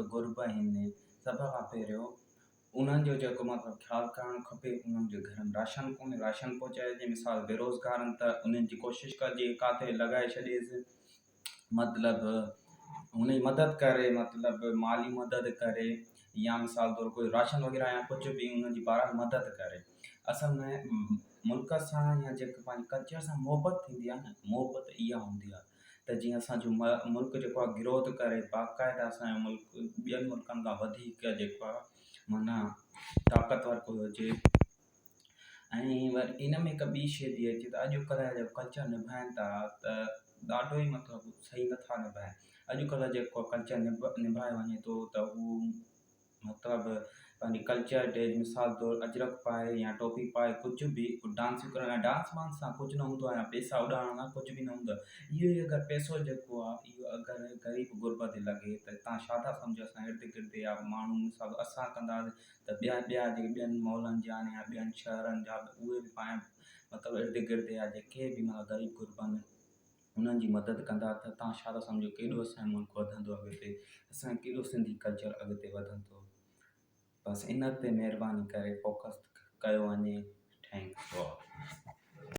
ग़रीब गुरबा आहिनि सभ खां पहिरियों उन्हनि जो जेको मतिलबु ख़्यालु करणु खपे। उन्हनि जे घर में राशन कोन्हे, राशन पहुचाइजे। मिसाल बेरोज़गार आहिनि त उन्हनि जी कोशिशि कजे किथे लॻाए छॾेसि, मतिलबु हुन जी मदद करे, मतिलबु माली मदद करे, या मिसाल तौरु कोई राशन वग़ैरह या कुझु बि उन्हनि जी ॿारनि मदद करे। असल में मुल्क सां या जेके पंहिंजे कल्चर सां मोहबत थींदी आहे न, मोहबत इहा हूंदी आहे त जीअं असांजो मुल्क जेको आहे ग्रोथ करे, बाक़ाइदा असांजो मुल्क ॿियनि मुल्कनि खां वधीक जेको आहे माना ताक़तवर कोई हुजे। ऐं वरी इन में हिकु ॿी शइ बि अचे त अॼुकल्ह जो कल्चर निभाइनि था त ॾाढो ई मतिलबु सही नथा निभाइनि। अॼुकल्ह जेको कल्चर निभाए वञे थो त हू मतिलबु पंहिंजी कल्चर डे मिसाल तौरु अजरक पाए या टोपी पाए कुझु बि डांस करण, डांस वांस सां कुझु न हूंदो आहे, या पैसा उॾाइण सां कुझु बि न हूंदो आहे। इहो ई अगरि पैसो जेको आहे इहो अगरि ग़रीब गुरबा ते लॻे त तव्हां छा था सम्झो असां इर्द गिर्द या माण्हू मिसाल असां कंदासीं त ॿिया जेके ॿियनि मॉलनि जा आहिनि या ॿियनि शहरनि जा उहे बि पाण मतिलबु इर्द गिर्द या जेके बि माना ग़रीब गुरबा आहिनि उन्हनि जी मदद कंदा त तव्हां छा था सम्झो केॾो असांजो मुल्क वधंदो अॻिते, असांजो केॾो सिंधी कल्चर अॻिते वधंदो। बसि इन ते महिरबानी करे फोकस कयो वञे। Thanks for